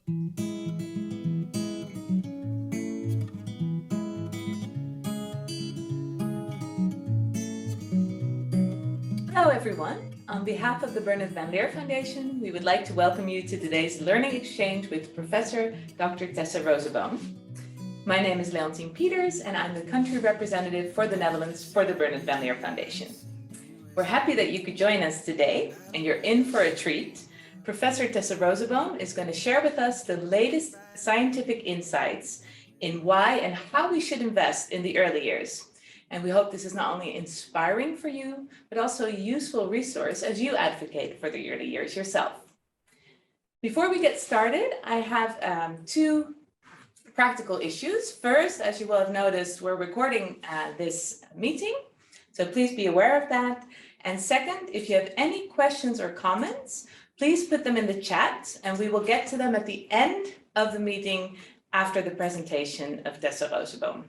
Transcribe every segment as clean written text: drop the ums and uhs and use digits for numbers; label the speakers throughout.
Speaker 1: Hello everyone. On behalf of the Bernard van Leer Foundation, we would like to welcome you to today's learning exchange with Professor Dr. Tessa Roseboom. My name is Leontien Peeters and I'm the country representative for the Netherlands for the Bernard van Leer Foundation. We're happy that you could join us today and you're in for a treat. Professor Tessa Roseboom is going to share with us the latest scientific insights in why and how we should invest in the early years. And we hope this is not only inspiring for you, but also a useful resource as you advocate for the early years yourself. Before we get started, I have two practical issues. First, as you will have noticed, we're recording this meeting, so please be aware of that. And second, if you have any questions or comments, please put them in the chat and we will get to them at the end of the meeting after the presentation of Tessa Roseboom.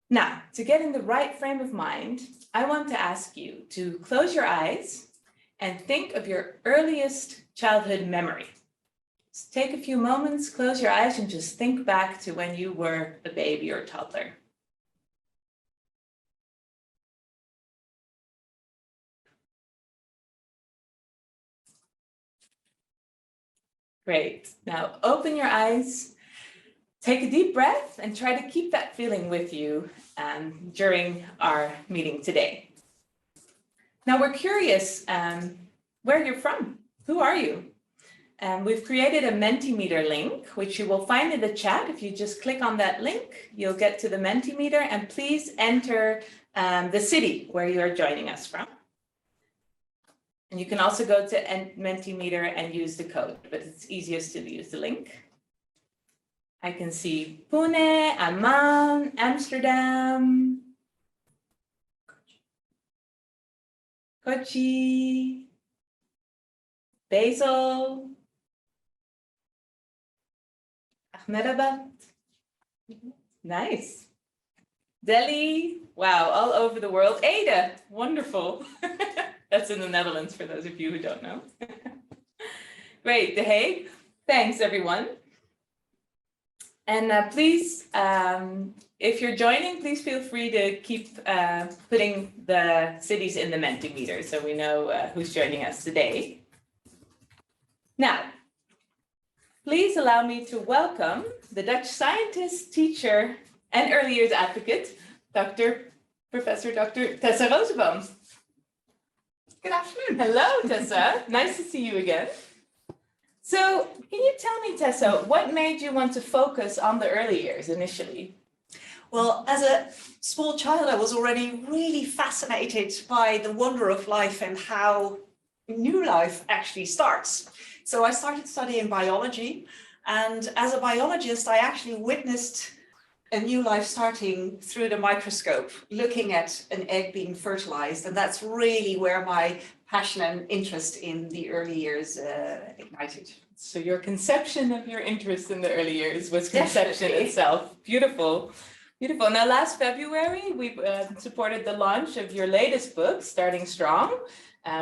Speaker 1: Now, to get in the right frame of mind, I want to ask you to close your eyes and think of your earliest childhood memory. Just take a few moments, close your eyes, and just think back to when you were a baby or toddler. Great. Now open your eyes. Take a deep breath and try to keep that feeling with you during our meeting today. Now we're curious where you're from. Who are you? We've created a Mentimeter link, which you will find in the chat. If you just click on that link, you'll get to the Mentimeter, and please enter the city where you are joining us from. And you can also go to Mentimeter and use the code, but it's easiest to use the link. I can see Pune, Amman, Amsterdam, Kochi, Basel, Ahmedabad. Nice. Delhi. Wow, all over the world. Ada, wonderful. That's in the Netherlands for those of you who don't know. Great, The Hague. Thanks, everyone. And please, if you're joining, please feel free to keep putting the cities in the Mentimeter so we know who's joining us today. Now, please allow me to welcome the Dutch scientist, teacher, and early years advocate, Professor Dr. Tessa Roseboom.
Speaker 2: Good afternoon.
Speaker 1: Hello, Tessa. Nice to see you again. So can you tell me, Tessa, what made you want to focus on the early years initially?
Speaker 2: Well, as a small child, I was already really fascinated by the wonder of life and how new life actually starts. So I started studying biology, and as a biologist, I actually witnessed a new life starting through the microscope, looking at an egg being fertilized, and that's really where my passion and interest in the early years ignited.
Speaker 1: So your conception of your interest in the early years was conception
Speaker 2: Definitely.
Speaker 1: itself. Beautiful, beautiful. Now, last February, we supported the launch of your latest book, Starting Strong.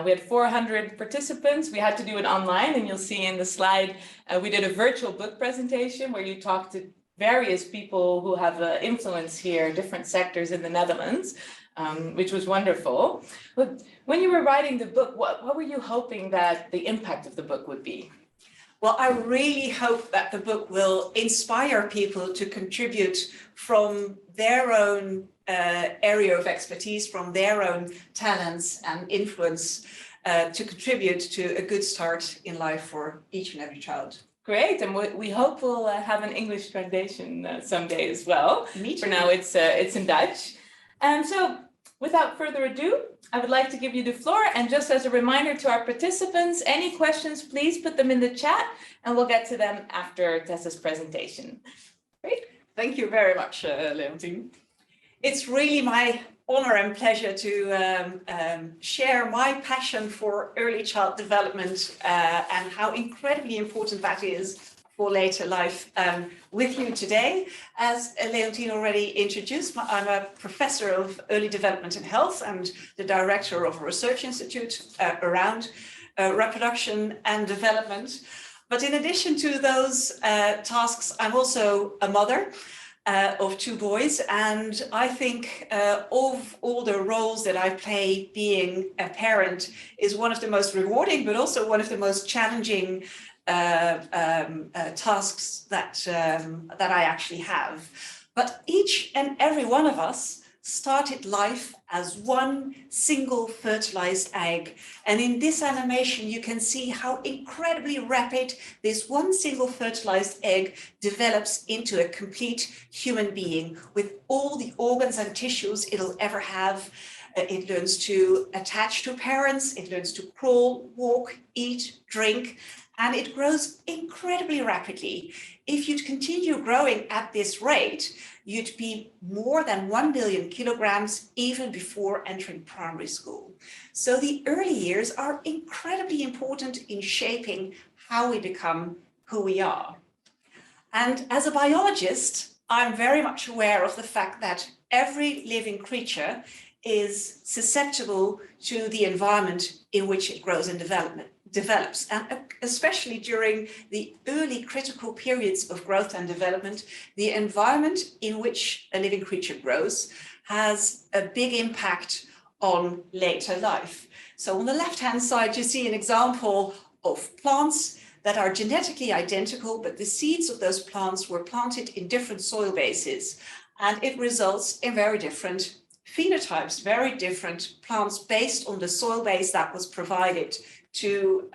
Speaker 1: We had 400 participants. We had to do it online, and you'll see in the slide, we did a virtual book presentation where you talked to various people who have influence here, different sectors in the Netherlands, which was wonderful. But when you were writing the book, what were you hoping that the impact of the book would be?
Speaker 2: Well, I really hope that the book will inspire people to contribute from their own area of expertise, from their own talents and influence to contribute to a good start in life for each and every child.
Speaker 1: Great, and we hope we'll have an English translation someday as well.
Speaker 2: Me too.
Speaker 1: For now, it's in Dutch. So without further ado, I would like to give you the floor. And just as a reminder to our participants, any questions, please put them in the chat and we'll get to them after Tessa's presentation. Great.
Speaker 2: Thank you very much, Leontien. It's really my honor and pleasure to share my passion for early child development and how incredibly important that is for later life with you today. As Leontien already introduced, I'm a professor of early development and health and the director of a research institute around reproduction and development. But in addition to those tasks, I'm also a mother of 2 boys. And I think of all the roles that I play, being a parent is one of the most rewarding, but also one of the most challenging tasks that I actually have. But each and every one of us started life as one single fertilized egg. And in this animation, you can see how incredibly rapid this one single fertilized egg develops into a complete human being with all the organs and tissues it'll ever have. It learns to attach to parents, it learns to crawl, walk, eat, drink, and it grows incredibly rapidly. If you'd continue growing at this rate, you'd be more than 1 billion kilograms even before entering primary school. So the early years are incredibly important in shaping how we become who we are. And as a biologist, I'm very much aware of the fact that every living creature is susceptible to the environment in which it grows and develops, and especially during the early critical periods of growth and development, the environment in which a living creature grows has a big impact on later life. So on the left-hand side, you see an example of plants that are genetically identical, but the seeds of those plants were planted in different soil bases, and it results in very different phenotypes, very different plants based on the soil base that was provided to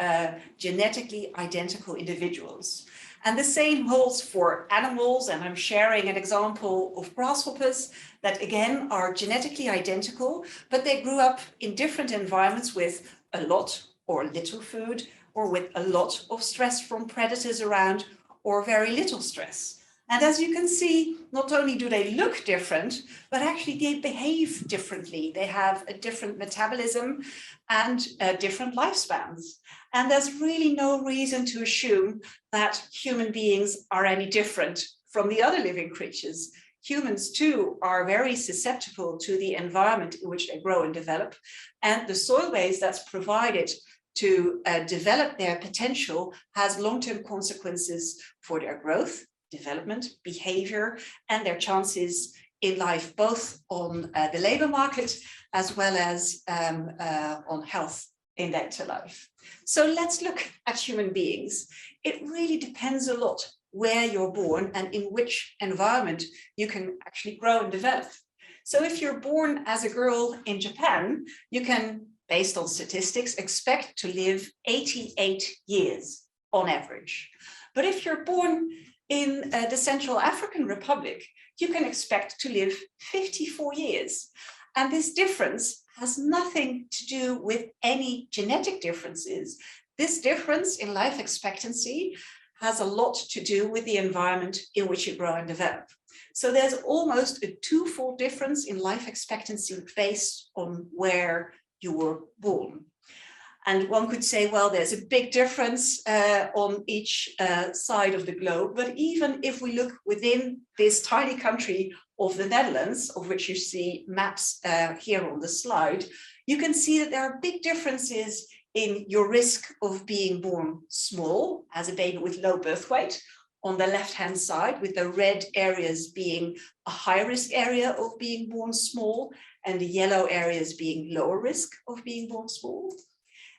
Speaker 2: genetically identical individuals. And the same holds for animals, and I'm sharing an example of grasshoppers that again are genetically identical, but they grew up in different environments with a lot or little food, or with a lot of stress from predators around, or very little stress. And as you can see, not only do they look different, but actually they behave differently. They have a different metabolism and different lifespans. And there's really no reason to assume that human beings are any different from the other living creatures. Humans too are very susceptible to the environment in which they grow and develop. And the soil base that's provided to develop their potential has long-term consequences for their growth, development, behavior, and their chances in life, both on the labor market as well as on health in later life. So let's look at human beings. It really depends a lot where you're born and in which environment you can actually grow and develop. So if you're born as a girl in Japan, you can, based on statistics, expect to live 88 years on average. But if you're born in the Central African Republic, you can expect to live 54 years. And this difference has nothing to do with any genetic differences. This difference in life expectancy has a lot to do with the environment in which you grow and develop. So there's almost a twofold difference in life expectancy based on where you were born. And one could say, well, there's a big difference on each side of the globe. But even if we look within this tiny country of the Netherlands, of which you see maps here on the slide, you can see that there are big differences in your risk of being born small as a baby with low birth weight. On the left-hand side, with the red areas being a high-risk area of being born small, and the yellow areas being lower risk of being born small.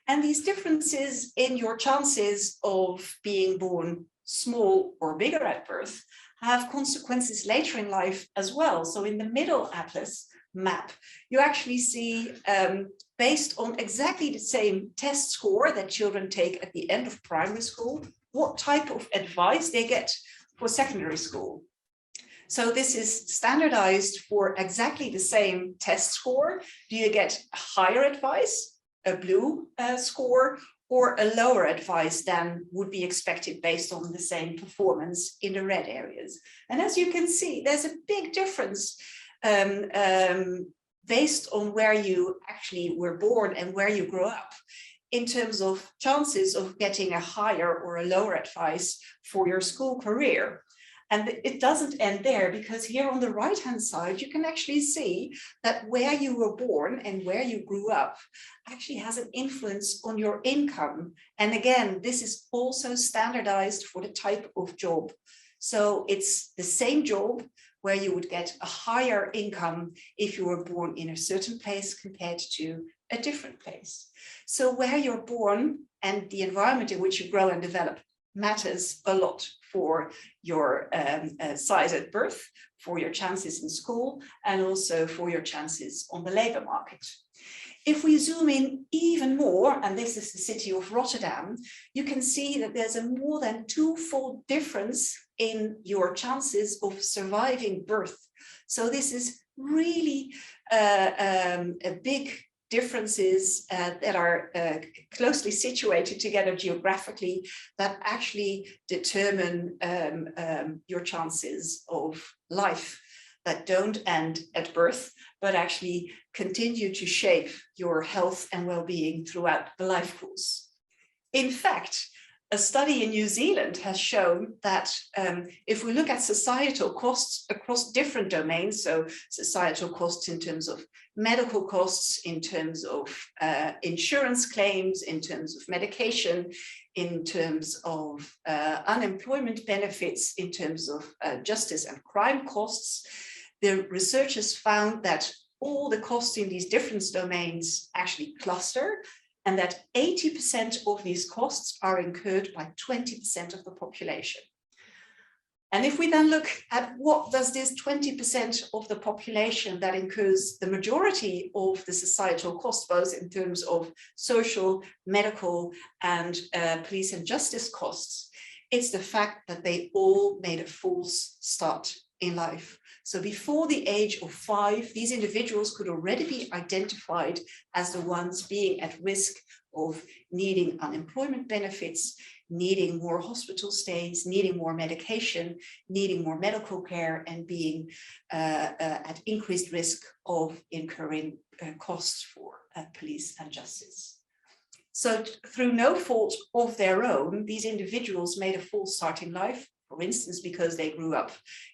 Speaker 2: And these differences in your chances of being born small or bigger at birth have consequences later in life as well. So in the middle atlas map, you actually see, based on exactly the same test score that children take at the end of primary school, what type of advice they get for secondary school. So this is standardized for exactly the same test score. Do you get higher advice, a blue score, or a lower advice than would be expected based on the same performance in the red areas? And as you can see, there's a big difference based on where you actually were born and where you grew up in terms of chances of getting a higher or a lower advice for your school career. And it doesn't end there, because here on the right-hand side, you can actually see that where you were born and where you grew up actually has an influence on your income. And again, this is also standardized for the type of job. So it's the same job where you would get a higher income if you were born in a certain place compared to a different place. So where you're born and the environment in which you grow and develop matters a lot for your size at birth, for your chances in school, and also for your chances on the labor market. If we zoom in even more, and this is the city of Rotterdam, you can see that there's a more than twofold difference in your chances of surviving birth. So this is really a big differences that are closely situated together geographically that actually determine your chances of life, that don't end at birth, but actually continue to shape your health and well-being throughout the life course. In fact, a study in New Zealand has shown that if we look at societal costs across different domains, so societal costs in terms of medical costs, in terms of insurance claims, in terms of medication, in terms of unemployment benefits, in terms of justice and crime costs, the researchers found that all the costs in these different domains actually cluster, and that 80% of these costs are incurred by 20% of the population. And if we then look at what does this 20% of the population that incurs the majority of the societal costs, both in terms of social, medical, and police and justice costs, it's the fact that they all made a false start in life. So before the age of 5, these individuals could already be identified as the ones being at risk of needing unemployment benefits, needing more hospital stays, needing more medication, needing more medical care, and being at increased risk of incurring costs for police and justice. So through no fault of their own, these individuals made a false start in life, for instance, because they grew up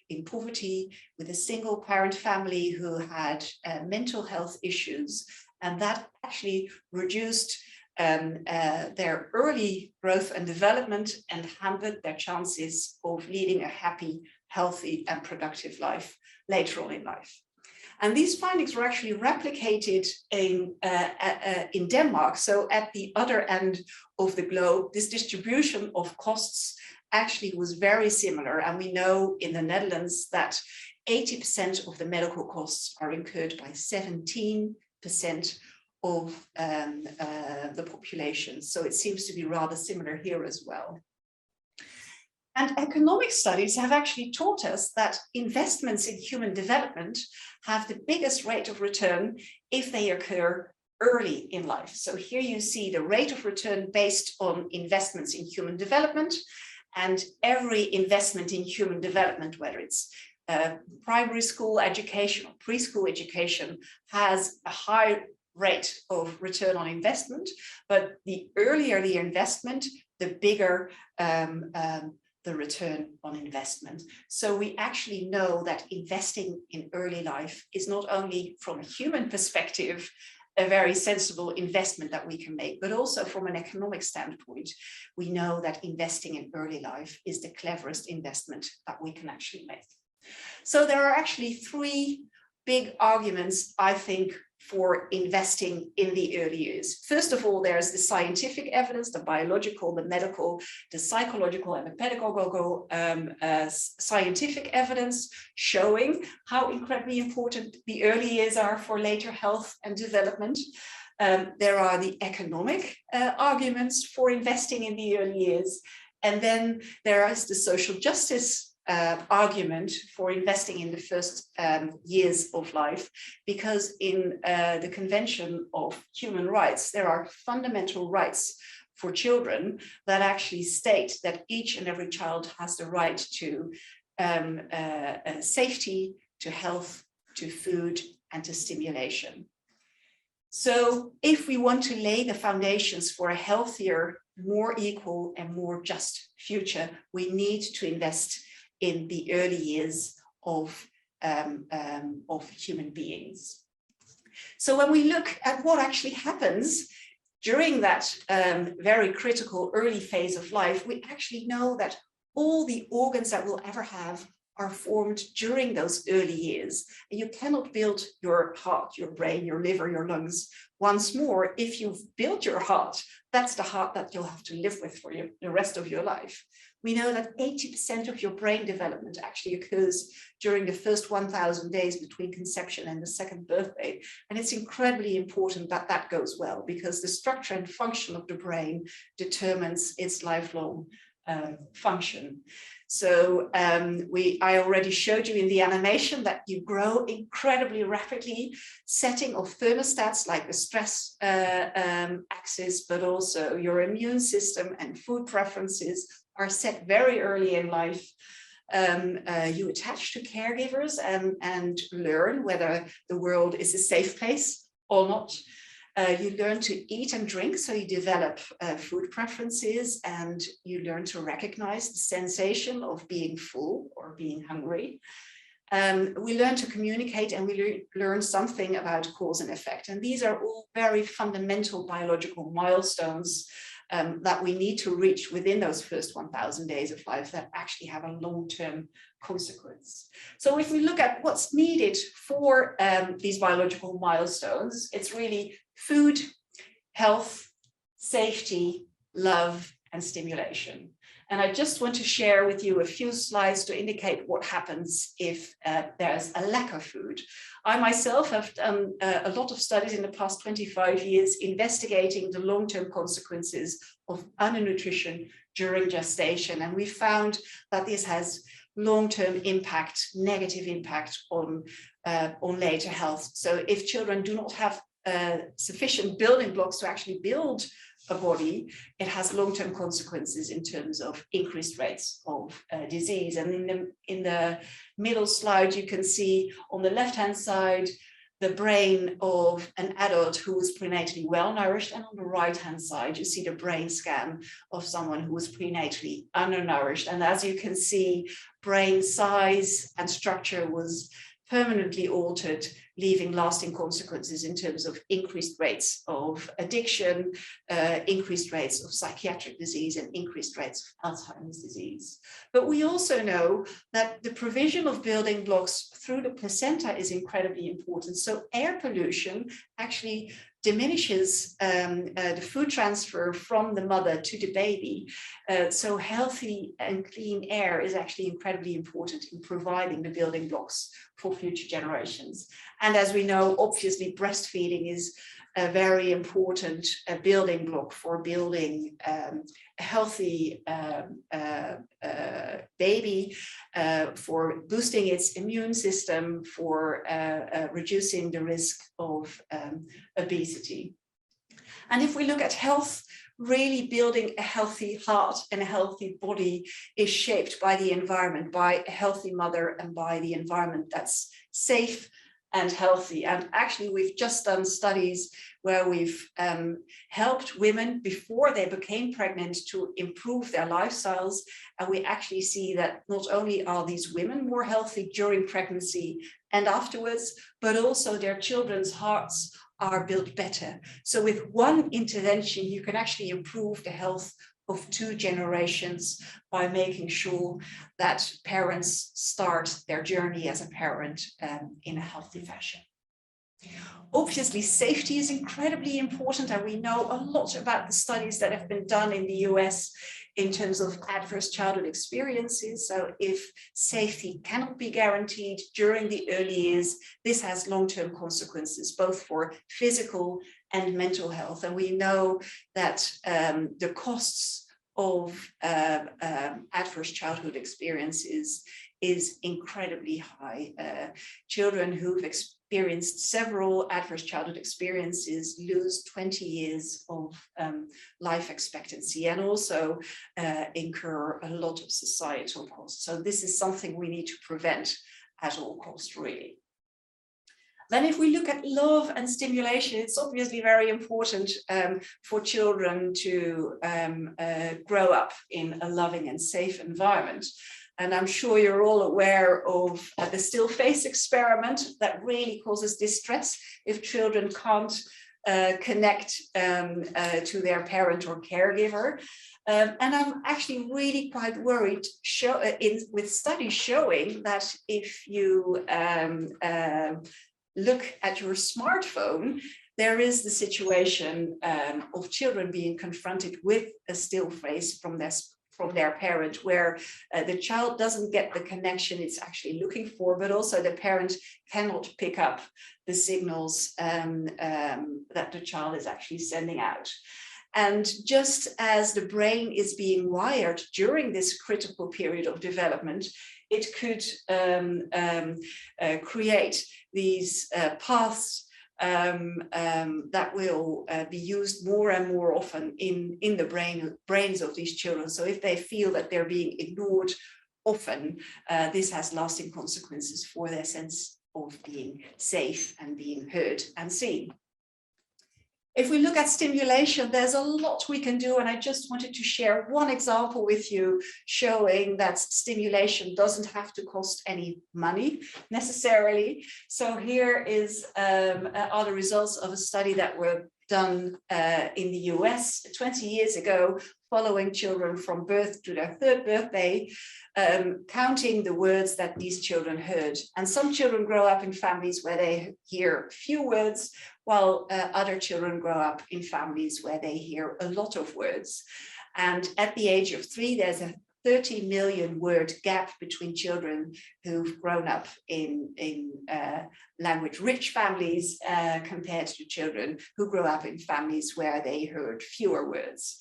Speaker 2: in poverty with a single parent family who had mental health issues, and that actually reduced their early growth and development and hampered their chances of leading a happy, healthy, and productive life later on in life. And these findings were actually replicated in Denmark. So at the other end of the globe, this distribution of costs actually was very similar. And we know in the Netherlands that 80% of the medical costs are incurred by 17% of the population. So it seems to be rather similar here as well. And economic studies have actually taught us that investments in human development have the biggest rate of return if they occur early in life. So here you see the rate of return based on investments in human development, and every investment in human development, whether it's primary school education or preschool education, has a high rate of return on investment, but the earlier the investment, the bigger the return on investment. So we actually know that investing in early life is not only from a human perspective a very sensible investment that we can make, but also from an economic standpoint, we know that investing in early life is the cleverest investment that we can actually make. So there are actually 3 big arguments, I think, for investing in the early years. First of all, there's the scientific evidence, the biological, the medical, the psychological, and the pedagogical scientific evidence showing how incredibly important the early years are for later health and development. There are the economic arguments for investing in the early years. And then there is the social justice argument for investing in the first years of life, because in the Convention of Human Rights, there are fundamental rights for children that actually state that each and every child has the right to safety, to health, to food, and to stimulation. So if we want to lay the foundations for a healthier, more equal, and more just future, we need to invest in the early years of human beings. So when we look at what actually happens during that very critical early phase of life, we actually know that all the organs that we'll ever have are formed during those early years. And you cannot build your heart, your brain, your liver, your lungs once more. If you've built your heart, that's the heart that you'll have to live with for the rest of your life. We know that 80% of your brain development actually occurs during the first 1,000 days between conception and the second birthday. And it's incredibly important that that goes well, because the structure and function of the brain determines its lifelong function. So I already showed you in the animation that you grow incredibly rapidly, setting of thermostats like the stress axis, but also your immune system and food preferences are set very early in life. You attach to caregivers and learn whether the world is a safe place or not. You learn to eat and drink, so you develop food preferences, and you learn to recognize the sensation of being full or being hungry. We learn to communicate, and we learn something about cause and effect. And these are all very fundamental biological milestones that we need to reach within those first 1,000 days of life that actually have a long-term consequence. So if we look at what's needed for these biological milestones, it's really food, health, safety, love, and stimulation. And I just want to share with you a few slides to indicate what happens if there's a lack of food. I myself have done a lot of studies in the past 25 years investigating the long-term consequences of undernutrition during gestation. And we found that this has long-term impact, negative impact on later health. So if children do not have sufficient building blocks to actually build a body, it has long-term consequences in terms of increased rates of disease. And in the middle slide, you can see on the left-hand side, the brain of an adult who was prenatally well-nourished, and on the right-hand side, you see the brain scan of someone who was prenatally undernourished. And as you can see, brain size and structure was permanently altered, leaving lasting consequences in terms of increased rates of addiction, increased rates of psychiatric disease, and increased rates of Alzheimer's disease. But we also know that the provision of building blocks through the placenta is incredibly important. So air pollution actually diminishes the food transfer from the mother to the baby. So healthy and clean air is actually incredibly important in providing the building blocks for future generations. And as we know, obviously breastfeeding is a very important building block for building a healthy baby, for boosting its immune system, for reducing the risk of obesity. And if we look at health, really building a healthy heart and a healthy body is shaped by the environment, by a healthy mother, and by the environment that's safe and healthy. And actually, we've just done studies where we've helped women before they became pregnant to improve their lifestyles. And we actually see that not only are these women more healthy during pregnancy and afterwards, but also their children's hearts are built better. So with one intervention, you can actually improve the health of 2 generations by making sure that parents start their journey as a parent in a healthy fashion. Obviously, safety is incredibly important, and we know a lot about the studies that have been done in the US in terms of adverse childhood experiences. So if safety cannot be guaranteed during the early years, this has long-term consequences, both for physical and mental health. And we know that the costs of adverse childhood experiences is incredibly high. Children who've experienced several adverse childhood experiences lose 20 years of life expectancy, and also incur a lot of societal costs. So this is something we need to prevent at all costs, really. Then if we look at love and stimulation, it's obviously very important for children to grow up in a loving and safe environment. And I'm sure you're all aware of the still face experiment that really causes distress if children can't connect to their parent or caregiver. And I'm actually really quite worried with studies showing that if you look at your smartphone, there is the situation of children being confronted with a still face from their parent, where the child doesn't get the connection it's actually looking for, but also the parent cannot pick up the signals that the child is actually sending out. And just as the brain is being wired during this critical period of development, it could create these paths that will be used more and more often in the brains of these children. So if they feel that they're being ignored often, this has lasting consequences for their sense of being safe and being heard and seen. If we look at stimulation, there's a lot we can do, and I just wanted to share one example with you showing that stimulation doesn't have to cost any money necessarily. So here are the results of a study that were done in the US 20 years ago, following children from birth to their 3rd birthday, counting the words that these children heard. And some children grow up in families where they hear few words, while other children grow up in families where they hear a lot of words. And at the age of 3, there's a 30 million word gap between children who've grown up in language-rich families compared to children who grew up in families where they heard fewer words.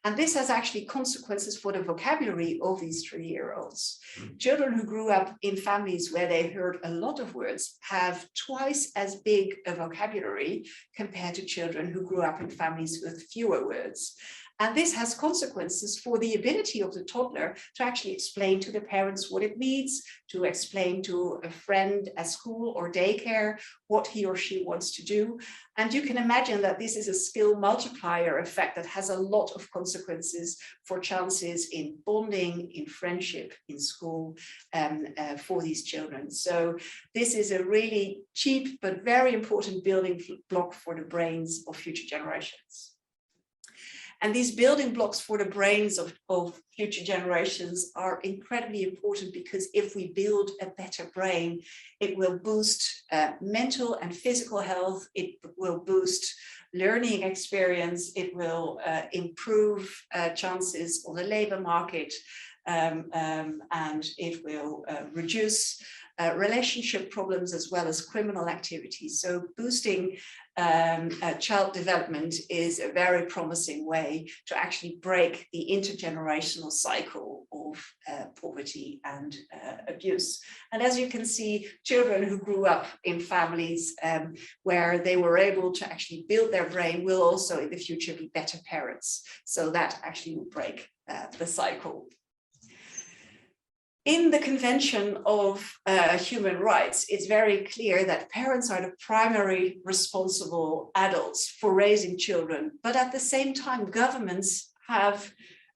Speaker 2: And this has actually consequences for the vocabulary of these 3-year-olds. Children who grew up in families where they heard a lot of words have twice as big a vocabulary compared to children who grew up in families with fewer words. And this has consequences for the ability of the toddler to actually explain to the parents what it needs, to explain to a friend at school or daycare what he or she wants to do. And you can imagine that this is a skill multiplier effect that has a lot of consequences for chances in bonding, in friendship, in school for these children. So this is a really cheap but very important building block for the brains of future generations. And these building blocks for the brains of future generations are incredibly important, because if we build a better brain, it will boost mental and physical health, it will boost learning experience, it will improve chances on the labor market, and it will reduce relationship problems as well as criminal activities. So boosting child development is a very promising way to actually break the intergenerational cycle of poverty and abuse. And as you can see, children who grew up in families where they were able to actually build their brain will also in the future be better parents. So that actually will break the cycle. In the Convention of Human Rights, it's very clear that parents are the primary responsible adults for raising children, but at the same time, governments have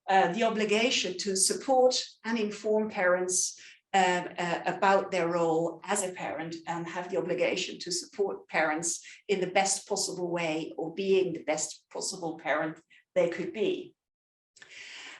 Speaker 2: the obligation to support and inform parents about their role as a parent, and have the obligation to support parents in the best possible way, or being the best possible parent they could be.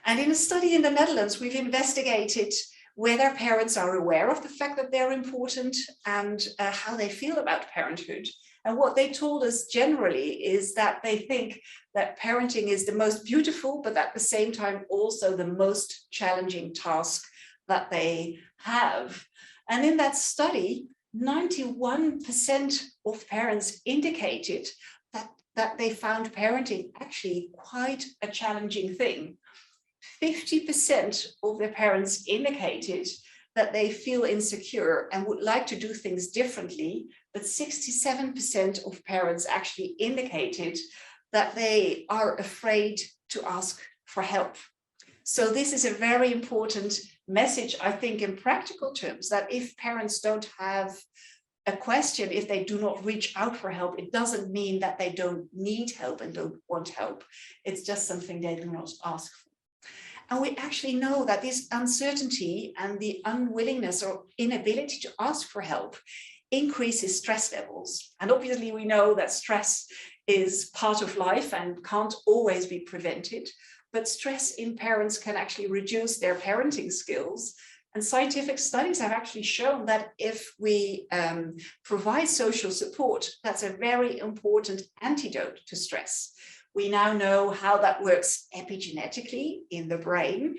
Speaker 2: And in a study in the Netherlands, we've investigated whether parents are aware of the fact that they're important and how they feel about parenthood. And what they told us generally is that they think that parenting is the most beautiful, but at the same time also the most challenging task that they have. And in that study, 91% of parents indicated that they found parenting actually quite a challenging thing. 50% of their parents indicated that they feel insecure and would like to do things differently, but 67% of parents actually indicated that they are afraid to ask for help. So this is a very important message, I think, in practical terms, that if parents don't have a question, if they do not reach out for help, it doesn't mean that they don't need help and don't want help. It's just something they do not ask for. And we actually know that this uncertainty and the unwillingness or inability to ask for help increases stress levels. And obviously we know that stress is part of life and can't always be prevented, but stress in parents can actually reduce their parenting skills. And scientific studies have actually shown that if we provide social support, that's a very important antidote to stress. We now know how that works epigenetically in the brain,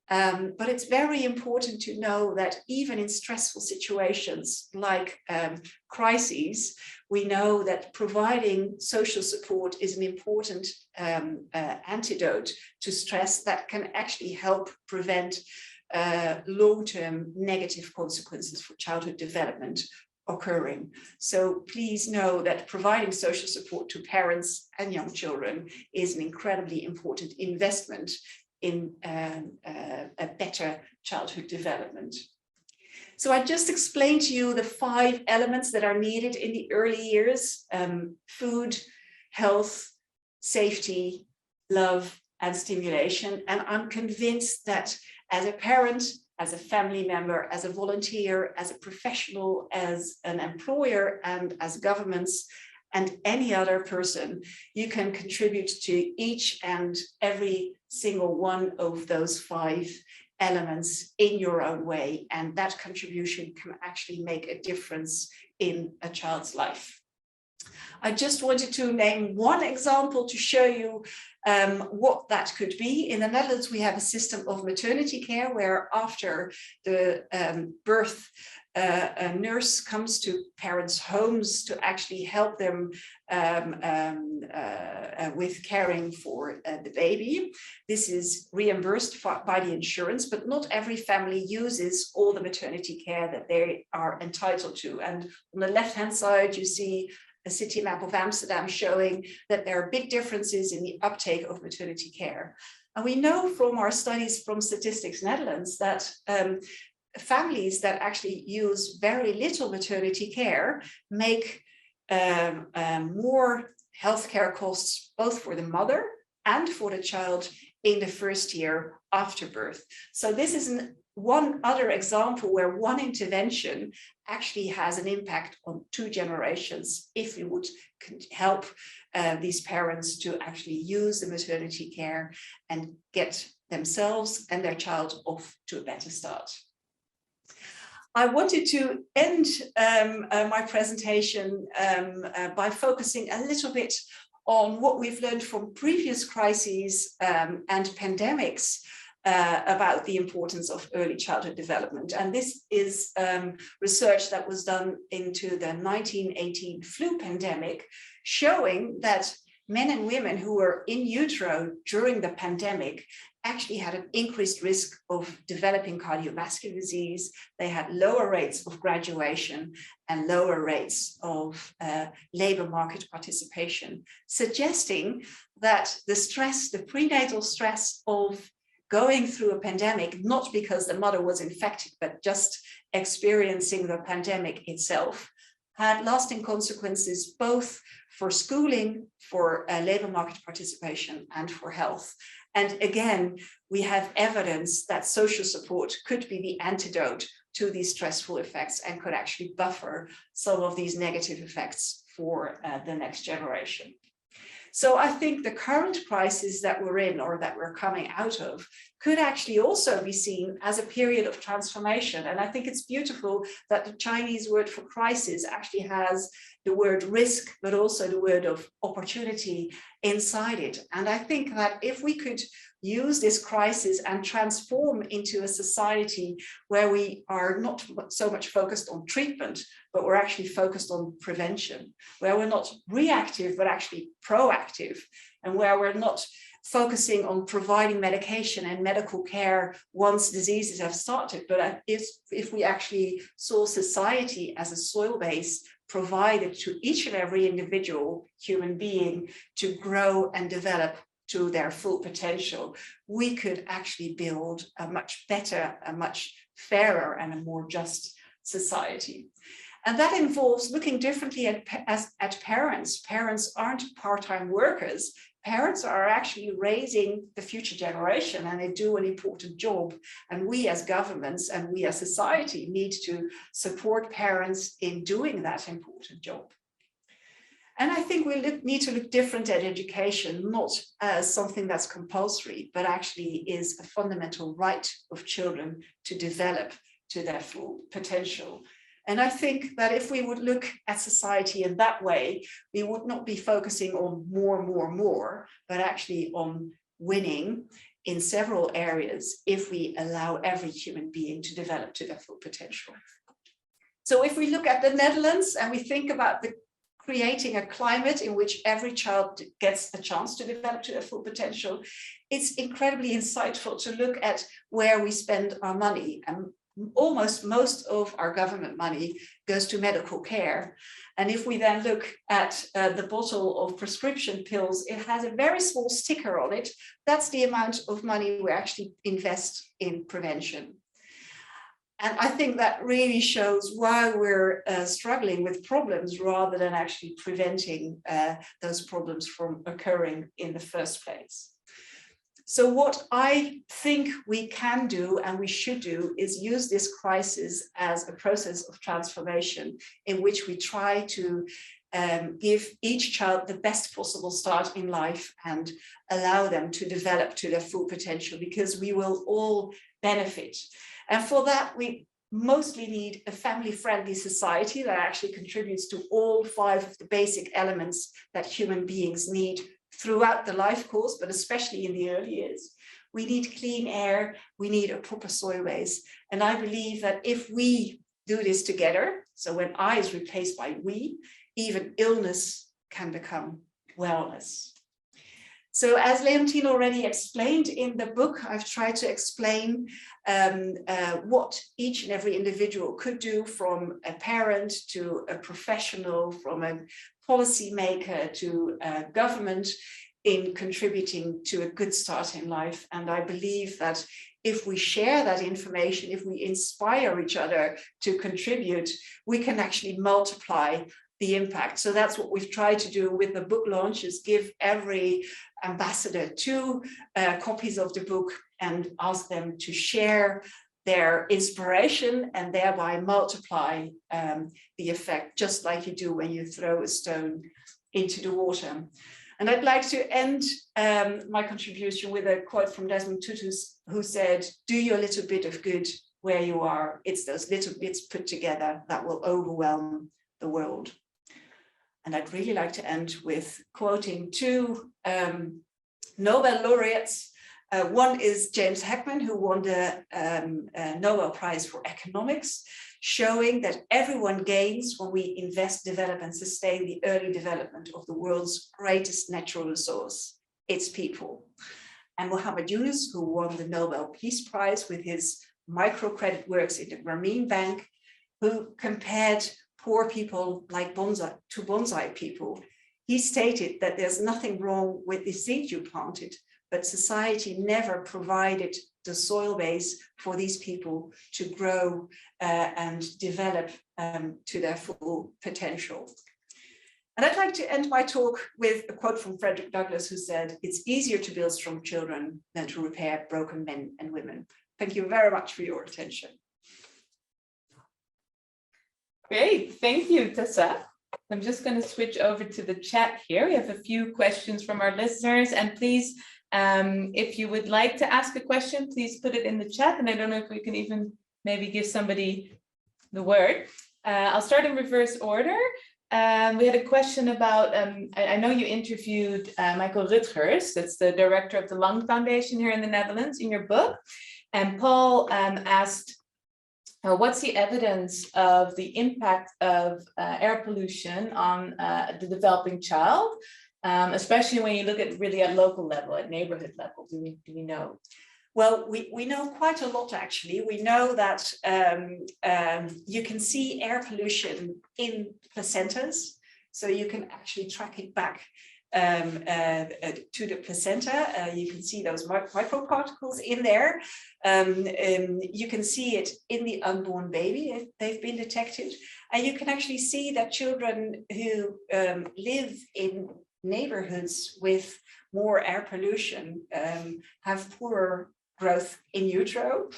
Speaker 2: but it's very important to know that even in stressful situations like crises, we know that providing social support is an important antidote to stress that can actually help prevent long-term negative consequences for childhood development occurring. So please know that providing social support to parents and young children is an incredibly important investment in a better childhood development. So I just explained to you the 5 elements that are needed in the early years: food, health, safety, love, and stimulation. And I'm convinced that as a parent, as a family member, as a volunteer, as a professional, as an employer, and as governments, and any other person, you can contribute to each and every single one of those 5 elements in your own way. And that contribution can actually make a difference in a child's life. I just wanted to name one example to show you what that could be. In the Netherlands, we have a system of maternity care where after the birth, a nurse comes to parents' homes to actually help them with caring for the baby. This is reimbursed by the insurance, but not every family uses all the maternity care that they are entitled to. And on the left-hand side, you see a city map of Amsterdam showing that there are big differences in the uptake of maternity care. And we know from our studies from Statistics Netherlands that families that actually use very little maternity care make more healthcare costs, both for the mother and for the child in the first year after birth. So this is one other example where one intervention actually has an impact on 2 generations if we would help these parents to actually use the maternity care and get themselves and their child off to a better start. I wanted to end my presentation by focusing a little bit on what we've learned from previous crises and pandemics about the importance of early childhood development. And this is research that was done into the 1918 flu pandemic, showing that men and women who were in utero during the pandemic actually had an increased risk of developing cardiovascular disease. They had lower rates of graduation and lower rates of labor market participation, suggesting that the stress, the prenatal stress of going through a pandemic, not because the mother was infected, but just experiencing the pandemic itself, had lasting consequences both for schooling, for labor market participation, and for health. And again, we have evidence that social support could be the antidote to these stressful effects and could actually buffer some of these negative effects for the next generation. So I think the current crisis that we're in, or that we're coming out of, could actually also be seen as a period of transformation. And I think it's beautiful that the Chinese word for crisis actually has the word risk, but also the word of opportunity inside it. And I think that if we could use this crisis and transform into a society where we are not so much focused on treatment, but we're actually focused on prevention, where we're not reactive, but actually proactive, and where we're not focusing on providing medication and medical care once diseases have started, but if we actually saw society as a soil base provided to each and every individual human being to grow and develop to their full potential, we could actually build a much better, a much fairer, and a more just society. And that involves looking differently at parents. Parents aren't part-time workers. parents are actually raising the future generation, and they do an important job. And we as governments and we as society need to support parents in doing that important job. And I think we need to look different at education, not as something that's compulsory, but actually is a fundamental right of children to develop to their full potential. And I think that if we would look at society in that way, we would not be focusing on more, but actually on winning in several areas if we allow every human being to develop to their full potential. So if we look at the Netherlands and we think about creating a climate in which every child gets a chance to develop to their full potential, it's incredibly insightful to look at where we spend our money. And almost most of our government money goes to medical care. And if we then look at the bottle of prescription pills, it has a very small sticker on it. That's the amount of money we actually invest in prevention. And I think that really shows why we're struggling with problems rather than actually preventing those problems from occurring in the first place. So what I think we can do and we should do is use this crisis as a process of transformation in which we try to give each child the best possible start in life and allow them to develop to their full potential, because we will all benefit. And for that, we mostly need a family-friendly society that actually contributes to all 5 of the basic elements that human beings need throughout the life course, but especially in the early years. We need clean air, we need a proper soil base. And I believe that if we do this together, so when I is replaced by we, even illness can become wellness. So as Leontien already explained in the book, I've tried to explain what each and every individual could do, from a parent to a professional, from a policymaker to a government, in contributing to a good start in life. And I believe that if we share that information, if we inspire each other to contribute, we can actually multiply the impact. So that's what we've tried to do with the book launch, is give every ambassador 2 copies of the book and ask them to share their inspiration and thereby multiply the effect, just like you do when you throw a stone into the water. And I'd like to end my contribution with a quote from Desmond Tutu, who said, "Do your little bit of good where you are. It's those little bits put together that will overwhelm the world." And I'd really like to end with quoting 2 Nobel laureates. One is James Heckman, who won the Nobel Prize for Economics, showing that everyone gains when we invest, develop, and sustain the early development of the world's greatest natural resource, its people. And Muhammad Yunus, who won the Nobel Peace Prize with his microcredit works in the Grameen Bank, who compared poor people like bonsai people. He stated that there's nothing wrong with the seed you planted, but society never provided the soil base for these people to grow and develop to their full potential. And I'd like to end my talk with a quote from Frederick Douglass, who said, "It's easier to build strong children than to repair broken men and women." Thank you very much for your attention.
Speaker 1: Great, thank you, Tessa. I'm just going to switch over to the chat here. We have a few questions from our listeners, and please, if you would like to ask a question, please put it in the chat. And I don't know if we can even maybe give somebody the word. I'll start in reverse order. We had a question about, I know you interviewed Michael Rutgers, that's the director of the Lung Foundation here in the Netherlands, in your book. And Paul asked, what's the evidence of the impact of air pollution on the developing child, especially when you look at really at local level, at neighborhood level? Do we know?
Speaker 2: Well, we know quite a lot, actually. We know that you can see air pollution in placentas, so you can actually track it back to the placenta. You can see those microparticles in there. You can see it in the unborn baby if they've been detected. And you can actually see that children who live in neighborhoods with more air pollution have poorer growth in utero.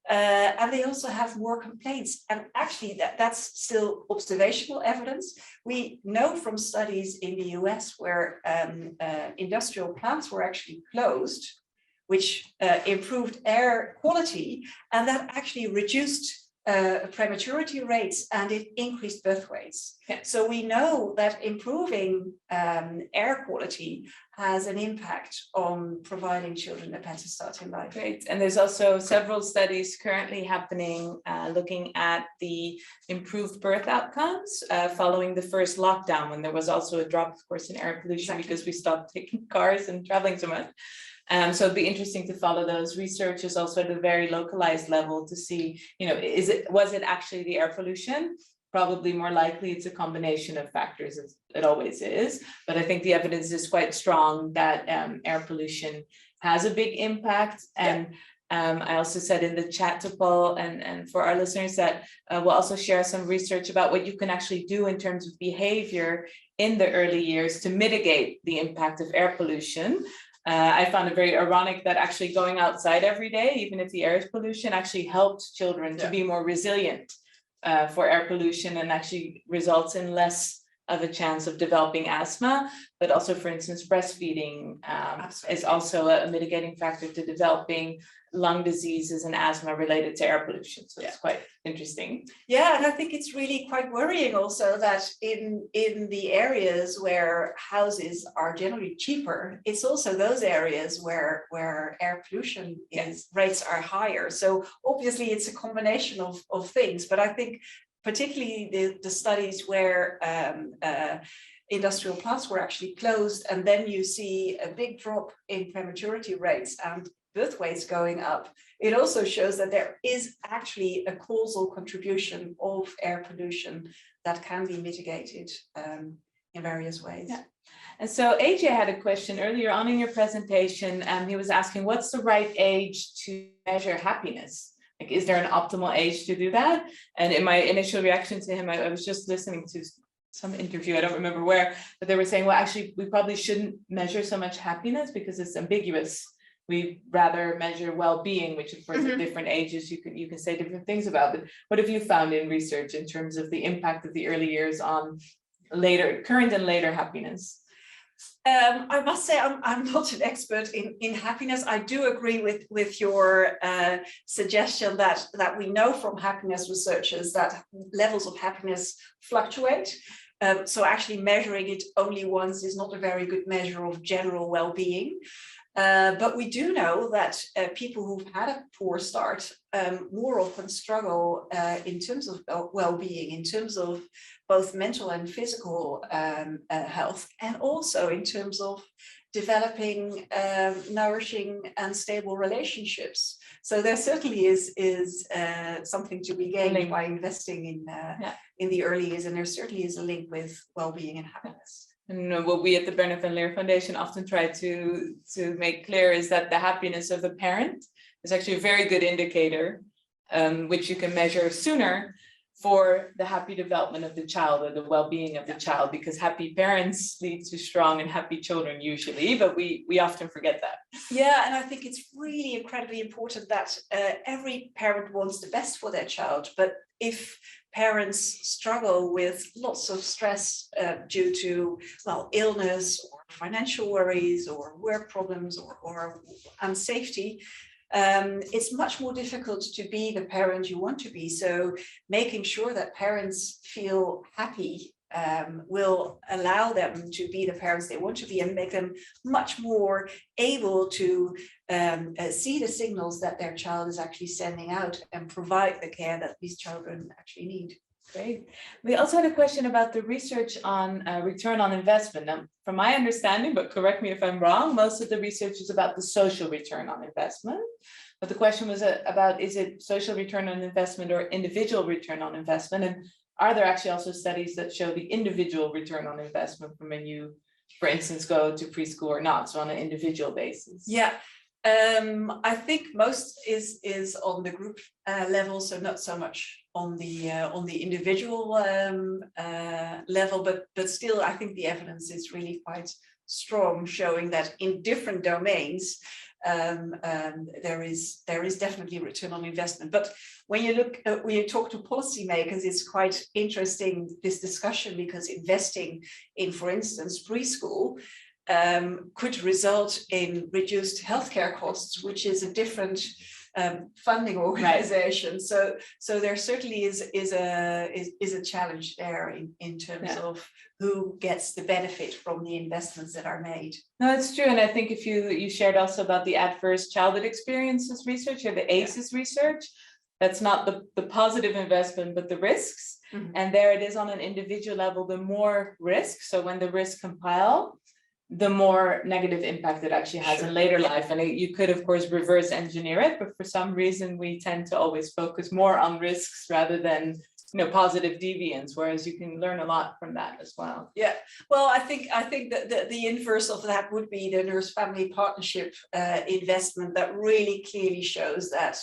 Speaker 2: And they also have more complaints. And actually, that's still observational evidence. We know from studies in the US where industrial plants were actually closed, which improved air quality, and that actually reduced prematurity rates and it increased birth weights.
Speaker 1: Yeah.
Speaker 2: So we know that improving air quality has an impact on providing children a better start in life.
Speaker 1: Great. And there's also several studies currently happening looking at the improved birth outcomes following the first lockdown, when there was also a drop, of course, in air pollution because we stopped taking cars and traveling so much. So it'd be interesting to follow those researchers also at a very localized level to see, was it actually the air pollution? Probably more likely it's a combination of factors, as it always is. But I think the evidence is quite strong that air pollution has a big impact. And I also said in the chat to Paul and for our listeners that we'll also share some research about what you can actually do in terms of behavior in the early years to mitigate the impact of air pollution. I found it very ironic that actually going outside every day, even if the air is pollution, actually helped children to be more resilient for air pollution, and actually results in less of a chance of developing asthma. But also, for instance, breastfeeding is also a mitigating factor to developing lung diseases and asthma related to air pollution. So it's quite interesting.
Speaker 2: Yeah, and I think it's really quite worrying also that in the areas where houses are generally cheaper, it's also those areas where air pollution rates are higher. So obviously it's a combination of things, but I think particularly the studies where industrial plants were actually closed, and then you see a big drop in prematurity rates and birth weights going up. It also shows that there is actually a causal contribution of air pollution that can be mitigated in various ways.
Speaker 1: Yeah. And so AJ had a question earlier on in your presentation. He was asking, what's the right age to measure happiness? Like, is there an optimal age to do that? And in my initial reaction to him, I was just listening to some interview, I don't remember where, but they were saying, well, actually, we probably shouldn't measure so much happiness because it's ambiguous. We rather measure well-being, which of course at different ages you can say different things about. But what have you found in research in terms of the impact of the early years on current and later happiness?
Speaker 2: I must say I'm not an expert in happiness. I do agree with your suggestion that we know from happiness researchers that levels of happiness fluctuate. So actually measuring it only once is not a very good measure of general well-being. But we do know that people who've had a poor start more often struggle in terms of well-being, in terms of both mental and physical health, and also in terms of developing nourishing and stable relationships. So there certainly is something to be gained by investing in the early years, and there certainly is a link with well-being and happiness.
Speaker 1: And what we at the Bernard Van Leer Foundation often try to make clear is that the happiness of the parent is actually a very good indicator, which you can measure sooner for the happy development of the child or the well-being of the child, because happy parents lead to strong and happy children usually, but we often forget that.
Speaker 2: Yeah, and I think it's really incredibly important that every parent wants the best for their child, but if parents struggle with lots of stress due to, well, illness or financial worries or work problems or unsafety, it's much more difficult to be the parent you want to be. So making sure that parents feel happy will allow them to be the parents they want to be and make them much more able to see the signals that their child is actually sending out and provide the care that these children actually need.
Speaker 1: Great. We also had a question about the research on return on investment. Now, from my understanding, but correct me if I'm wrong, most of the research is about the social return on investment. But the question was about, is it social return on investment or individual return on investment? And are there actually also studies that show the individual return on investment from when you, for instance, go to preschool or not, so on an individual basis?
Speaker 2: Yeah. I think most is on the group level, so not so much on the individual level, but still, I think the evidence is really quite strong, showing that in different domains there is definitely return on investment. But when you talk to policymakers, it's quite interesting, this discussion, because investing in, for instance, preschool could result in reduced healthcare costs, which is a different funding organization. Right. So there certainly is a challenge there in terms of who gets the benefit from the investments that are made.
Speaker 1: No, it's true. And I think if you shared also about the adverse childhood experiences research, or the ACEs research, that's not the positive investment, but the risks. Mm-hmm. And there it is on an individual level, the more risk. So when the risks compile, the more negative impact it actually has in later life. And you could, of course, reverse engineer it, but for some reason, we tend to always focus more on risks rather than positive deviance, whereas you can learn a lot from that as well.
Speaker 2: Yeah, well, I think that the inverse of that would be the nurse-family partnership investment that really clearly shows that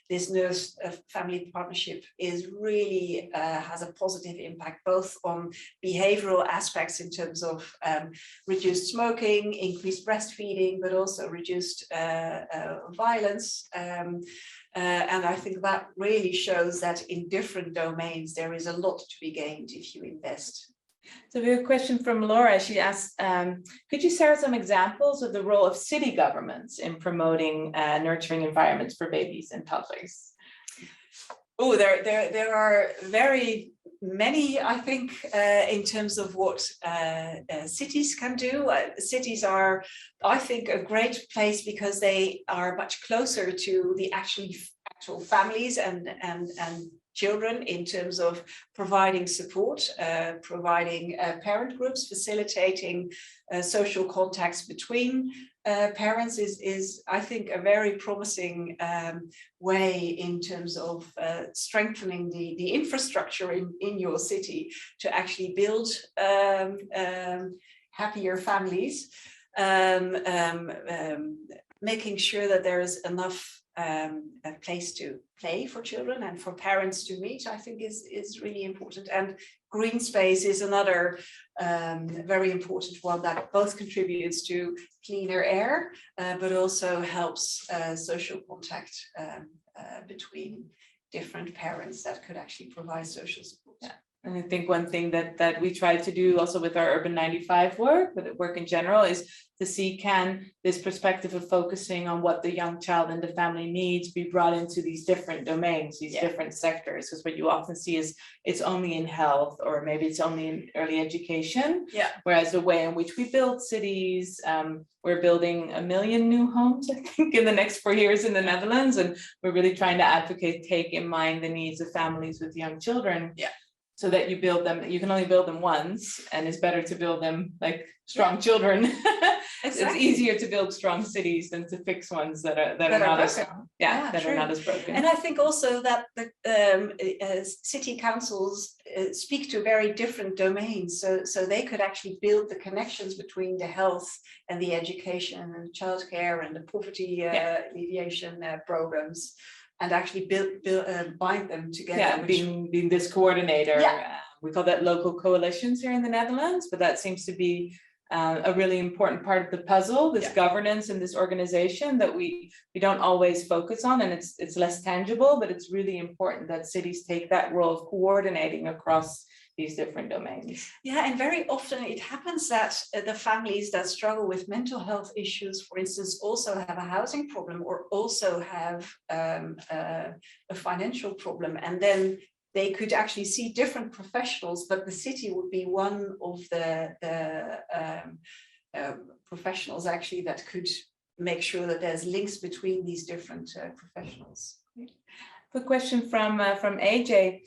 Speaker 2: this nurse-family partnership is really has a positive impact, both on behavioral aspects in terms of reduced smoking, increased breastfeeding, but also reduced violence. And I think that really shows that in different domains, there is a lot to be gained if you invest.
Speaker 1: So we have a question from Laura. She asked, could you share some examples of the role of city governments in promoting nurturing environments for babies and toddlers?
Speaker 2: Oh, there are very many, I think, in terms of what cities can do. Cities are, I think, a great place because they are much closer to the actual families and children in terms of providing support, providing parent groups, facilitating social contacts between parents is, I think, a very promising way in terms of strengthening the infrastructure in your city to actually build happier families, making sure that there is enough a place to play for children and for parents to meet, I think is really important. And green space is another very important one that both contributes to cleaner air, but also helps social contact between different parents that could actually provide social support.
Speaker 1: Yeah. And I think one thing that we try to do also with our Urban 95 work, with work in general, is to see, can this perspective of focusing on what the young child and the family needs be brought into these different domains, these different sectors? Because what you often see is it's only in health, or maybe it's only in early education. Yeah. Whereas the way in which we build cities, we're building 1 million new homes, I think, in the next 4 years in the Netherlands. And we're really trying to advocate, take in mind the needs of families with young children. Yeah. So that you build them, you can only build them once, and it's better to build them like strong children. Exactly. It's easier to build strong cities than to fix ones that are not as strong. That are not as broken.
Speaker 2: And I think also that the city councils speak to very different domains, so they could actually build the connections between the health and the education and childcare and the poverty alleviation programs, and actually bind them together.
Speaker 1: Yeah, being this coordinator. Yeah. We call that local coalitions here in the Netherlands, but that seems to be a really important part of the puzzle, this governance and this organization that we don't always focus on, and it's less tangible, but it's really important that cities take that role of coordinating across these different domains.
Speaker 2: Yeah, and very often it happens that the families that struggle with mental health issues, for instance, also have a housing problem, or also have a financial problem, and then they could actually see different professionals, but the city would be one of the professionals actually that could make sure that there's links between these different professionals.
Speaker 1: Quick question from AJ.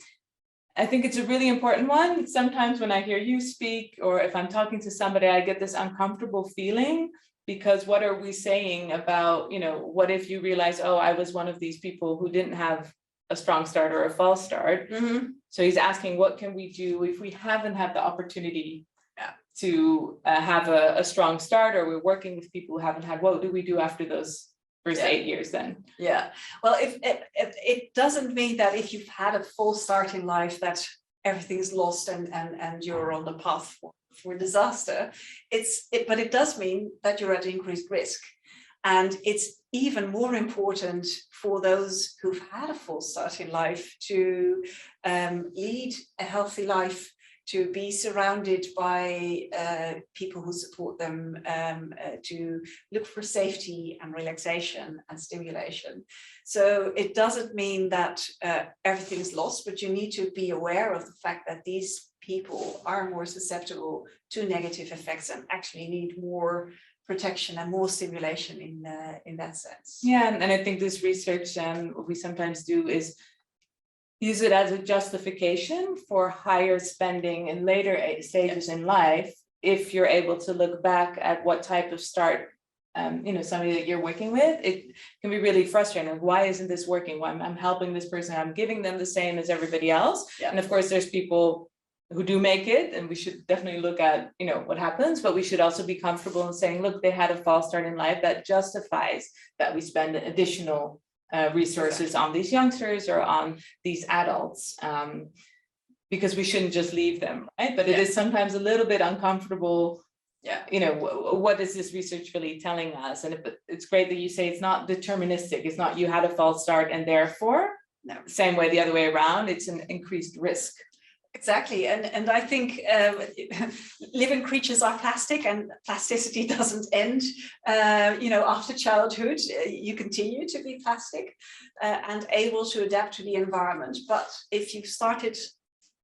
Speaker 1: I think it's a really important one. Sometimes when I hear you speak, or if I'm talking to somebody, I get this uncomfortable feeling, because what are we saying about, what if you realize, oh, I was one of these people who didn't have a strong start or a false start. Mm-hmm. So he's asking, what can we do if we haven't had the opportunity to have a strong start, or we're working with people who haven't had, what do we do after those first 8 years then?
Speaker 2: Yeah, well, if it doesn't mean that if you've had a false start in life that everything's lost and you're on the path for disaster. But it does mean that you're at increased risk. And it's even more important for those who've had a false start in life to lead a healthy life, to be surrounded by people who support them, to look for safety and relaxation and stimulation. So it doesn't mean that everything's lost, but you need to be aware of the fact that these people are more susceptible to negative effects and actually need more protection and more stimulation in that sense.
Speaker 1: Yeah, and I think this research, what we sometimes do is use it as a justification for higher spending in later stages in life, if you're able to look back at what type of start, somebody that you're working with. It can be really frustrating. Like, why isn't this working? Why I'm helping this person, I'm giving them the same as everybody else. Yeah. And of course, there's people who do make it, and we should definitely look at, what happens, but we should also be comfortable in saying, look, they had a false start in life that justifies that we spend additional resources on these youngsters or on these adults, because we shouldn't just leave them, right? But it is sometimes a little bit uncomfortable. What is this research really telling us? And it's great that you say it's not deterministic. It's not you had a false start and therefore, same way the other way around, it's an increased risk.
Speaker 2: Exactly, and I think living creatures are plastic, and plasticity doesn't end. After childhood, you continue to be plastic and able to adapt to the environment. But if you started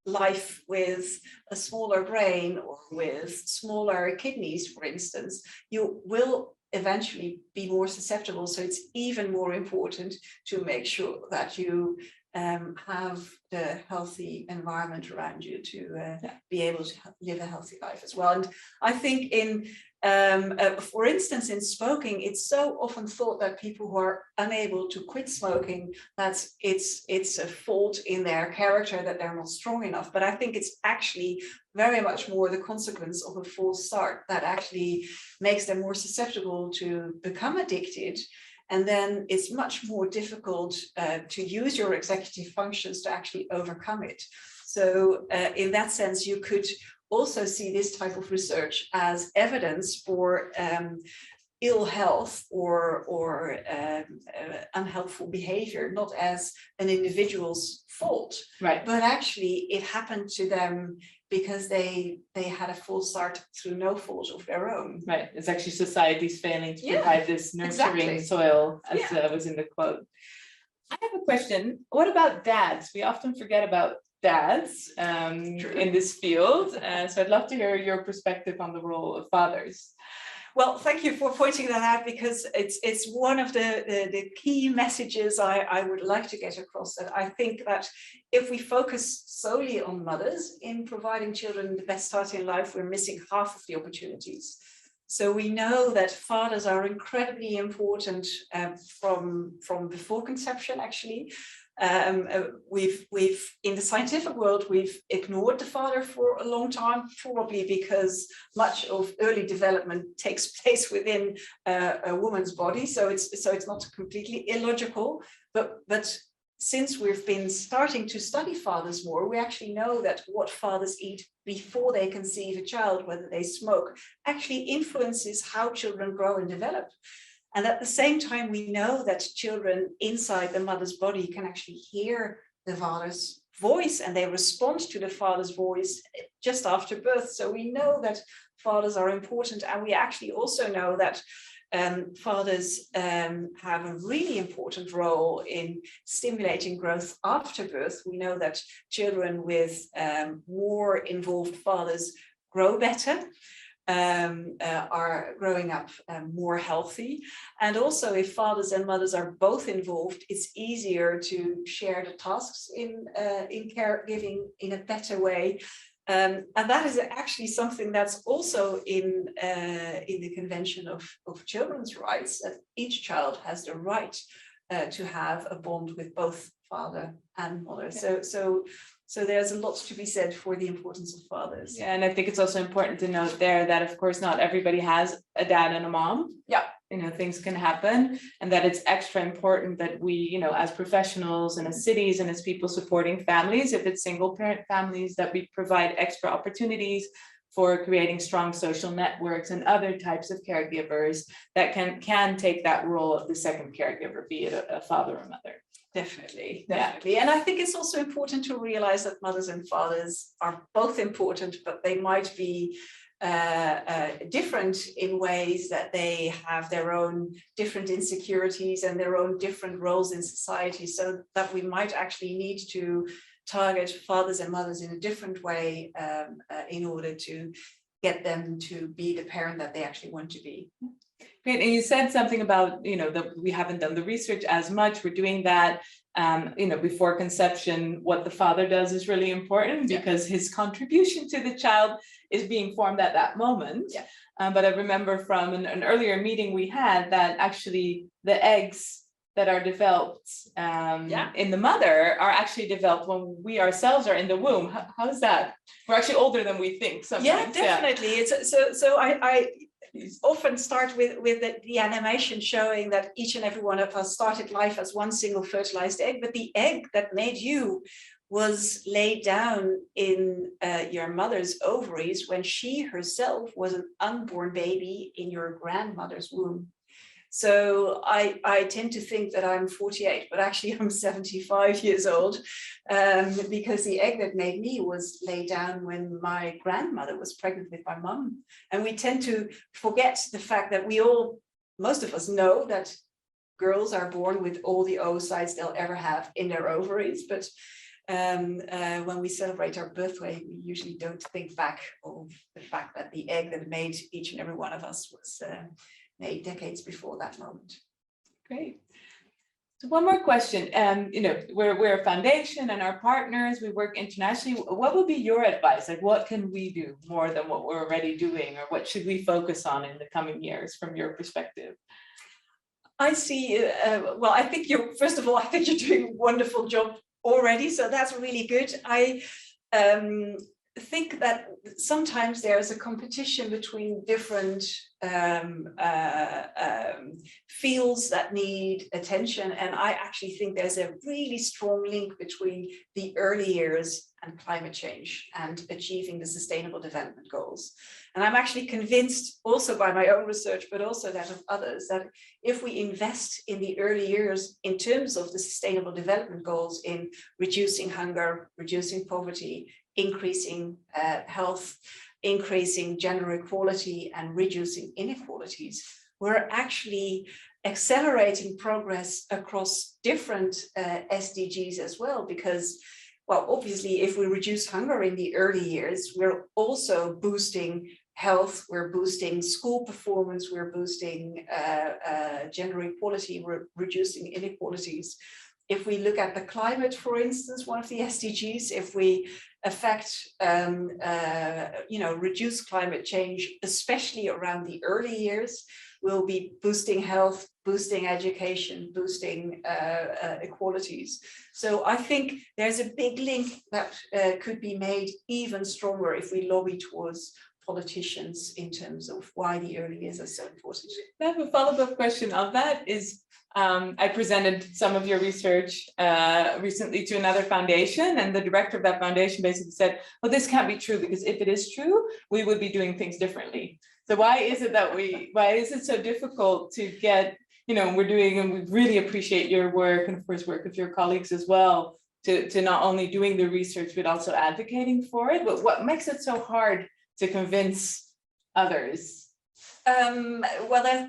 Speaker 2: life with a smaller brain or with smaller kidneys, for instance, you will eventually be more susceptible. So it's even more important to make sure that you have the healthy environment around you to be able to live a healthy life as well. And I think for instance, in smoking, it's so often thought that people who are unable to quit smoking, that it's a fault in their character, that they're not strong enough. But I think it's actually very much more the consequence of a false start that actually makes them more susceptible to become addicted. And then it's much more difficult to use your executive functions to actually overcome it. So in that sense, you could also see this type of research as evidence for ill health or unhelpful behavior, not as an individual's fault, right? But actually it happened to them because they had a false start through no fault of their own. Right.
Speaker 1: It's actually society's failing to provide this nurturing soil, as was in the quote. I have a question. What about dads? We often forget about dads in this field. So I'd love to hear your perspective on the role of fathers.
Speaker 2: Well, thank you for pointing that out, because it's one of the key messages I would like to get across, that I think that if we focus solely on mothers in providing children the best start in life, we're missing half of the opportunities. So we know that fathers are incredibly important from before conception, actually. We've in the scientific world, we've ignored the father for a long time, probably because much of early development takes place within a woman's body. So it's not completely illogical, but since we've been starting to study fathers more, we actually know that what fathers eat before they conceive a child, whether they smoke, actually influences how children grow and develop. And at the same time, we know that children inside the mother's body can actually hear the father's voice, and they respond to the father's voice just after birth. So we know that fathers are important, and we actually also know that fathers have a really important role in stimulating growth after birth. We know that children with more involved fathers grow better, are growing up more healthy. And also, if fathers and mothers are both involved, it's easier to share the tasks in caregiving in a better way. And that is actually something that's also in the Convention of Children's Rights, that each child has the right to have a bond with both father and mother. So So there's a lot to be said for the importance of fathers.
Speaker 1: Yeah, and I think it's also important to note there that, of course, not everybody has a dad and a mom.
Speaker 2: Yeah.
Speaker 1: Things can happen, and that it's extra important that we, as professionals and as cities and as people supporting families, if it's single parent families, that we provide extra opportunities for creating strong social networks and other types of caregivers that can take that role of the second caregiver, be it a father or mother.
Speaker 2: Definitely.
Speaker 1: Yeah.
Speaker 2: And I think it's also important to realize that mothers and fathers are both important, but they might be different in ways that they have their own different insecurities and their own different roles in society, so that we might actually need to target fathers and mothers in a different way in order to get them to be the parent that they actually want to be.
Speaker 1: Great. And you said something about, that we haven't done the research as much. We're doing that, before conception. What the father does is really important because his contribution to the child is being formed at that moment.
Speaker 2: Yeah.
Speaker 1: But I remember from an earlier meeting we had that actually the eggs that are developed in the mother are actually developed when we ourselves are in the womb. How's that? We're actually older than we think sometimes.
Speaker 2: Yeah, definitely. It's so I often start with the animation showing that each and every one of us started life as one single fertilized egg, but the egg that made you was laid down in your mother's ovaries when she herself was an unborn baby in your grandmother's womb. So I tend to think that I'm 48, but actually I'm 75 years old, because the egg that made me was laid down when my grandmother was pregnant with my mum. And we tend to forget the fact that most of us know that girls are born with all the oocytes they'll ever have in their ovaries. But when we celebrate our birthday, we usually don't think back of the fact that the egg that made each and every one of us was made decades before that moment.
Speaker 1: Great. So one more question. We're a foundation and our partners, we work internationally. What would be your advice? Like, what can we do more than what we're already doing, or what should we focus on in the coming years from your perspective?
Speaker 2: I see. Well, I think first of all, I think you're doing a wonderful job already. So that's really good. I think that sometimes there's a competition between different fields that need attention, and I actually think there's a really strong link between the early years and climate change and achieving the Sustainable Development Goals. And I'm actually convinced, also by my own research, but also that of others, that if we invest in the early years in terms of the Sustainable Development Goals in reducing hunger, reducing poverty, increasing health, increasing gender equality, and reducing inequalities, we're actually accelerating progress across different SDGs as well, because, well, obviously, if we reduce hunger in the early years, we're also boosting health, we're boosting school performance, we're boosting gender equality, we're reducing inequalities. If we look at the climate, for instance, one of the SDGs, if we reduce climate change, especially around the early years, we'll be boosting health, boosting education, boosting equalities. So I think there's a big link that could be made even stronger if we lobby towards politicians in terms of why the early years are so important.
Speaker 1: I have a follow-up question on that. I presented some of your research recently to another foundation, and the director of that foundation basically said, well, this can't be true, because if it is true, we would be doing things differently. So why is it so difficult to get, and we really appreciate your work, and of course work with your colleagues as well, to not only doing the research, but also advocating for it. But what makes it so hard to convince others?
Speaker 2: Well, I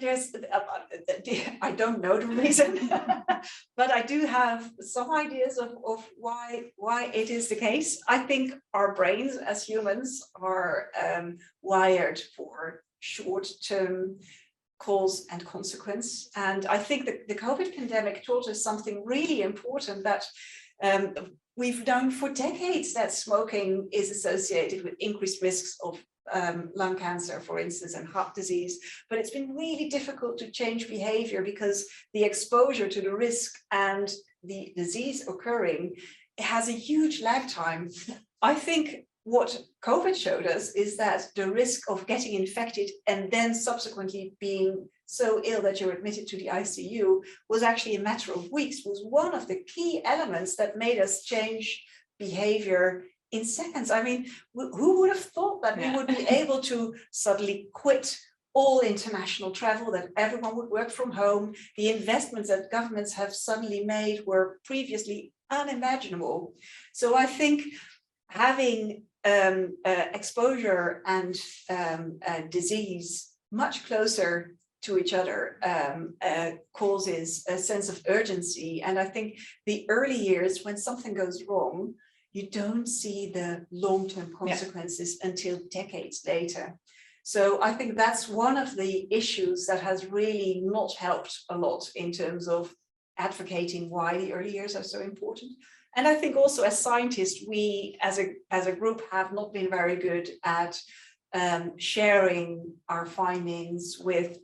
Speaker 2: don't know the reason, but I do have some ideas of why it is the case. I think our brains as humans are wired for short-term cause and consequence. And I think that the COVID pandemic taught us something really important, that we've known for decades that smoking is associated with increased risks of lung cancer, for instance, and heart disease. But it's been really difficult to change behavior, because the exposure to the risk and the disease occurring has a huge lag time. I think what COVID showed us is that the risk of getting infected and then subsequently being so ill that you're admitted to the ICU was actually a matter of weeks, was one of the key elements that made us change behavior in seconds. I mean, who would have thought that we would be able to suddenly quit all international travel, that everyone would work from home? The investments that governments have suddenly made were previously unimaginable. So I think having exposure and disease much closer to each other causes a sense of urgency. And I think the early years, when something goes wrong, you don't see the long-term consequences until decades later. So I think that's one of the issues that has really not helped a lot in terms of advocating why the early years are so important. And I think also as scientists, we as a group have not been very good at sharing our findings with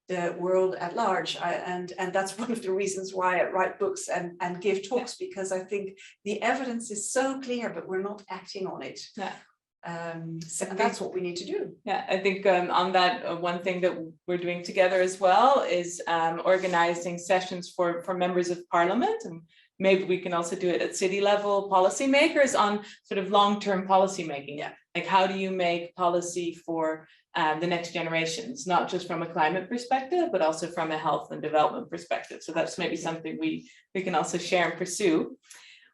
Speaker 2: the world at large. And that's one of the reasons why I write books and give talks, because I think the evidence is so clear, but we're not acting on it. So that's what we need to do.
Speaker 1: Yeah, I think on that, one thing that we're doing together as well is organizing sessions for members of parliament, and maybe we can also do it at city level policymakers on sort of long-term policy making.
Speaker 2: Yeah.
Speaker 1: Like, how do you make policy for the next generations, not just from a climate perspective, but also from a health and development perspective. So that's maybe something we can also share and pursue.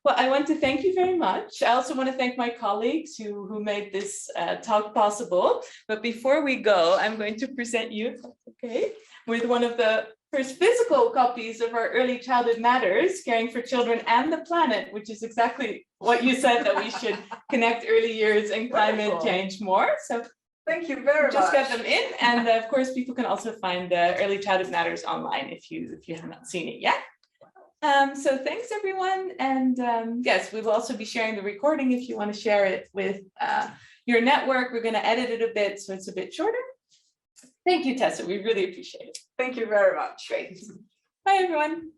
Speaker 1: Well, I want to thank you very much. I also want to thank my colleagues who made this talk possible. But before we go, I'm going to present you, if that's okay, with one of the first physical copies of our Early Childhood Matters, Caring for Children and the Planet, which is exactly what you said, that we should connect early years and climate change more. So
Speaker 2: thank you very much.
Speaker 1: Just get them in. And of course, people can also find the Early Childhood Matters online if you have not seen it yet. So thanks everyone. And yes, we will also be sharing the recording if you want to share it with your network. We're going to edit it a bit so it's a bit shorter. Thank you, Tessa. We really appreciate it.
Speaker 2: Thank you very much.
Speaker 1: Great. Bye, everyone.